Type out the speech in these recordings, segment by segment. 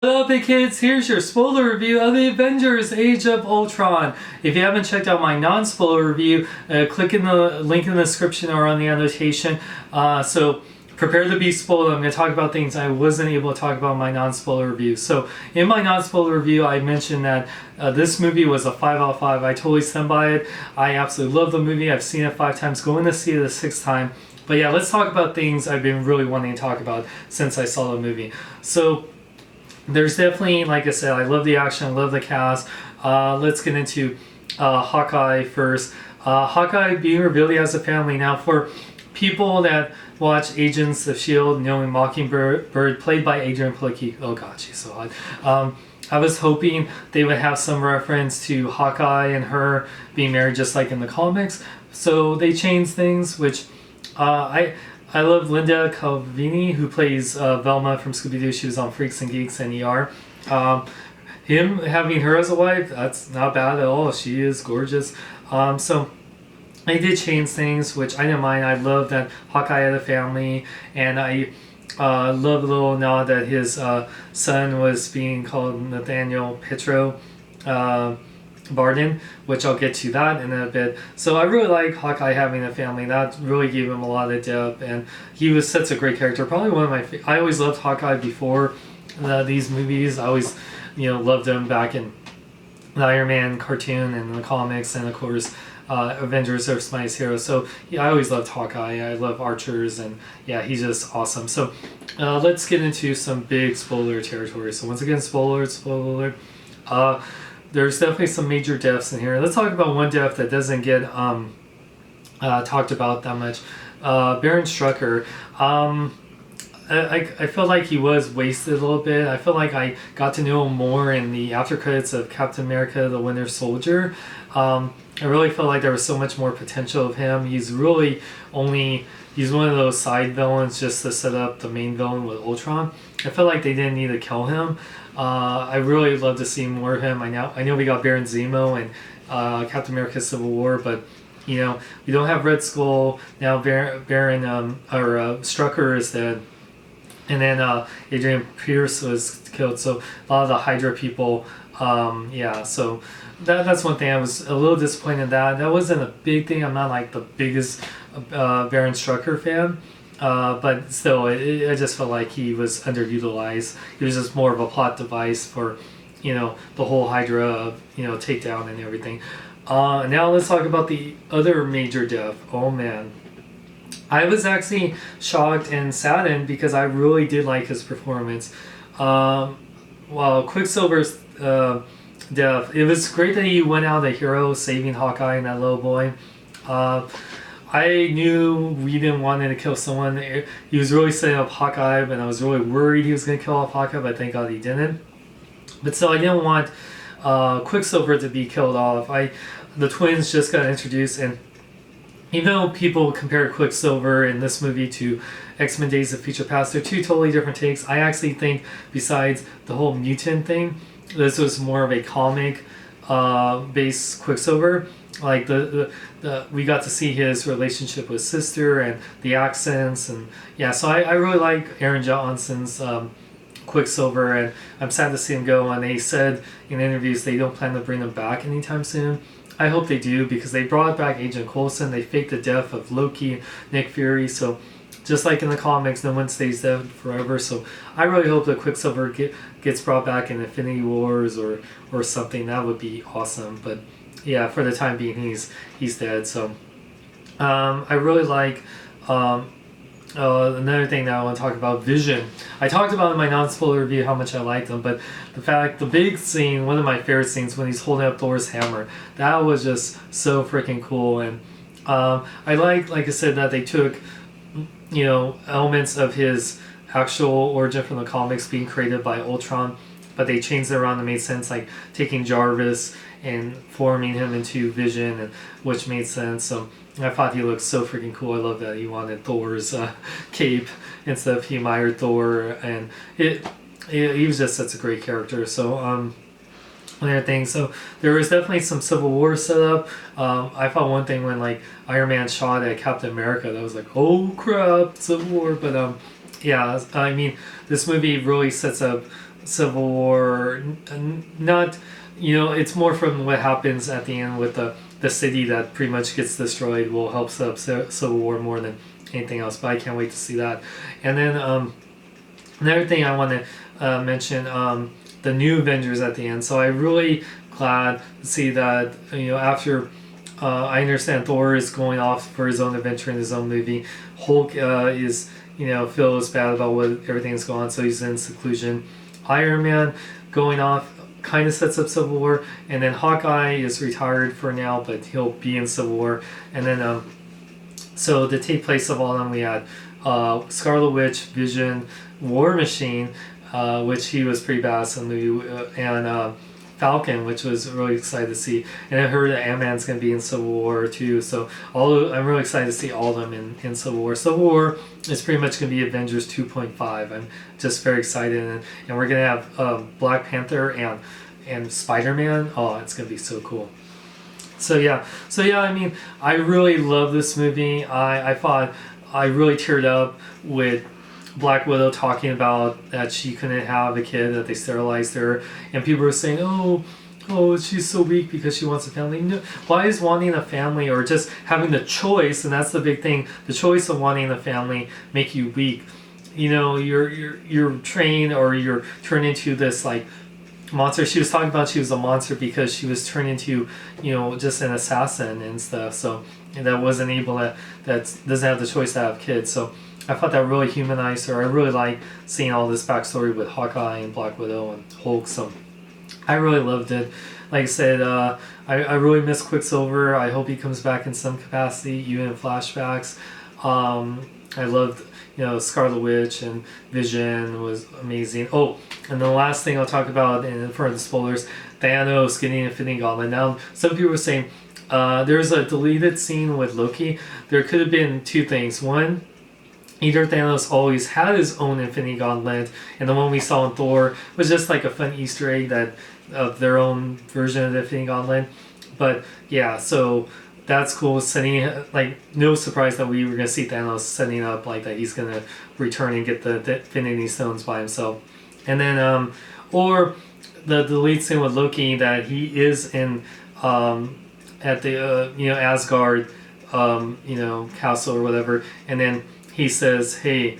What up, big kids? Here's your spoiler review of the Avengers Age of Ultron. If you haven't checked out my non-spoiler review, click in the link in the description or on the annotation. So prepare to be spoiled. I'm going to talk about things I wasn't able to talk about in my non-spoiler review. So in my non-spoiler review, I mentioned that this movie was a 5 out of 5. I totally stand by it. I absolutely love the movie. I've seen it 5 times, going to see it a 6th time. But yeah, let's talk about things I've been really wanting to talk about since I saw the movie. So there's definitely, like I said, I love the action, I love the cast. Let's get into Hawkeye first. Hawkeye being revealed as a family. Now, for people that watch Agents of S.H.I.E.L.D., knowing Mockingbird, played by Adrian Palicki. Oh god, she's so hot. I was hoping they would have some reference to Hawkeye and her being married just like in the comics. So they changed things, which I love Linda Calvini, who plays Velma from Scooby-Doo. She was on Freaks and Geeks and ER. Him having her as a wife, that's not bad at all. She is gorgeous. So I did change things, which I didn't mind. I love that Hawkeye had a family, and I love the little nod that his son was being called Nathaniel Petro Barden, which I'll get to that in a bit. So I really like Hawkeye having a family. That really gave him a lot of depth, and he was such a great character. Probably one of my I always loved Hawkeye before these movies. I always loved him back in the Iron Man cartoon and the comics, and of course Avengers Earth's Mightiest Hero. So yeah, I always loved Hawkeye. I love archers, and yeah, he's just awesome. So let's get into some big spoiler territory. So once again, spoiler. There's definitely some major deaths in here. Let's talk about one death that doesn't get talked about that much. Baron Strucker. I felt like he was wasted a little bit. I feel like I got to know him more in the after credits of Captain America: The Winter Soldier. I really felt like there was so much more potential of him. He's one of those side villains just to set up the main villain with Ultron. I felt like they didn't need to kill him. I really love to see more of him. I know we got Baron Zemo and Captain America: Civil War, but we don't have Red Skull now. Baron Strucker is dead, and then Adrian Pierce was killed. So a lot of the Hydra people, So that's one thing I was a little disappointed in. That wasn't a big thing. I'm not like the biggest Baron Strucker fan. But still, I just felt like he was underutilized. He was just more of a plot device for, the whole Hydra, takedown and everything. Now let's talk about the other major death. Oh man. I was actually shocked and saddened because I really did like his performance. Quicksilver's death, it was great that he went out a hero, saving Hawkeye and that little boy. I knew we didn't want him to kill someone. He was really setting up Hawkeye, and I was really worried he was going to kill off Hawkeye, but thank God he didn't. But still, I didn't want Quicksilver to be killed off. The twins just got introduced, and even though people compare Quicksilver in this movie to X-Men Days of Future Past, they're two totally different takes. I actually think, besides the whole mutant thing, this was more of a comic based Quicksilver. Like we got to see his relationship with sister and the accents, and yeah, so I really like Aaron Johnson's Quicksilver, and I'm sad to see him go. And they said in interviews they don't plan to bring him back anytime soon. I hope they do, because they brought back Agent Coulson. They faked the death of Loki and Nick Fury, so just like in the comics, no one stays dead forever. So I really hope that Quicksilver gets brought back in Infinity Wars or something. That would be awesome. But yeah, for the time being, he's dead. So I really like another thing that I want to talk about, Vision. I talked about in my non-spoiler review how much I liked him, but the big scene, one of my favorite scenes, when he's holding up Thor's hammer, that was just so freaking cool. And I like I said, that they took elements of his actual origin from the comics being created by Ultron, but they changed it around and made sense, like taking Jarvis and forming him into Vision, and which made sense. So I thought he looked so freaking cool. I love that he wanted Thor's cape instead of he admired Thor, and he was just such a great character. So other things. So there was definitely some Civil War setup. I thought one thing when Iron Man shot at Captain America, that was like, oh crap, Civil War. But yeah, I mean, this movie really sets up Civil War, not, it's more from what happens at the end with the city that pretty much gets destroyed will help set up Civil War more than anything else. But I can't wait to see that. And then another thing I want to mention, the new Avengers at the end. So I'm really glad to see that, after I understand Thor is going off for his own adventure in his own movie. Hulk is, feels bad about what everything's going on, so he's in seclusion. Iron Man going off kind of sets up Civil War, and then Hawkeye is retired for now, but he'll be in Civil War. And then so to take place of all of them, we had Scarlet Witch, Vision, War Machine, which he was pretty badass in the movie, and Falcon, which was really excited to see. And I heard that Ant-Man's going to be in Civil War too, so I'm really excited to see all of them in Civil War. Civil War is pretty much going to be Avengers 2.5. I'm just very excited, and we're going to have Black Panther and Spider-Man. Oh, it's going to be so cool. So yeah, I mean, I really love this movie. I thought I really teared up with Black Widow talking about that she couldn't have a kid, that they sterilized her, and people were saying, oh, she's so weak because she wants a family. No, why is wanting a family or just having the choice, and that's the big thing, the choice of wanting a family, make you weak? You're trained, or you're turned into this like monster. She was talking about she was a monster because she was turned into, just an assassin and stuff. So that wasn't able that doesn't have the choice to have kids. So I thought that really humanized her. I really like seeing all this backstory with Hawkeye and Black Widow and Hulk. So I really loved it. Like I said, I really miss Quicksilver. I hope he comes back in some capacity, even in flashbacks. I loved, Scarlet Witch and Vision was amazing. Oh, and the last thing I'll talk about in front of the spoilers, Thanos getting Infinity Gauntlet. Now, some people were saying there's a deleted scene with Loki. There could have been two things. One, either Thanos always had his own Infinity Gauntlet, and the one we saw in Thor was just like a fun Easter egg of their own version of the Infinity Gauntlet. But yeah, so that's cool. No surprise that we were gonna see Thanos setting up like that. He's gonna return and get the Infinity Stones by himself, and then or the lead scene with Loki that he is in at the Asgard castle or whatever, and then he says, hey,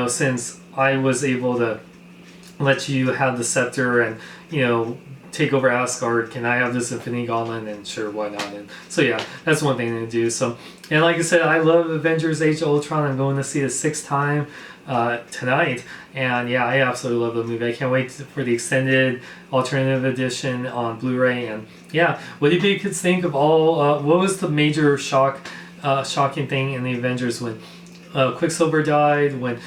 since I was able to let you have the scepter and, take over Asgard, can I have this Infinity Gauntlet? And sure, why not? And so yeah, that's one thing to do. So, and like I said, I love Avengers Age of Ultron. I'm going to see it 6th time tonight. And yeah, I absolutely love the movie. I can't wait for the extended alternative edition on Blu-ray. And yeah, what do you kids think of all, what was the major shocking thing in the Avengers when Quicksilver died, when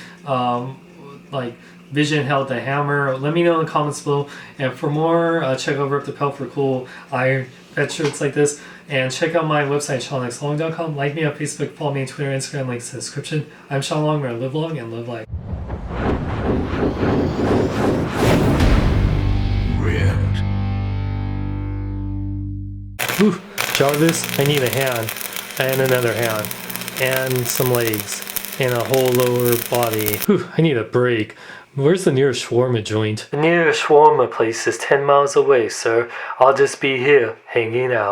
Vision held the hammer? Let me know in the comments below. And for more, check over Up the Pelt for cool Iron Fed shirts like this. And check out my website, SeanXLong.com. Like me on Facebook, follow me on Twitter, Instagram, links in the description. I'm Sean Long, where I live long and live life. Ripped. Whew, Jarvis, I need a hand. And another hand. And some legs. And a whole lower body. Whew, I need a break. Where's the nearest shawarma joint? The nearest shawarma place is 10 miles away, sir. I'll just be here, hanging out.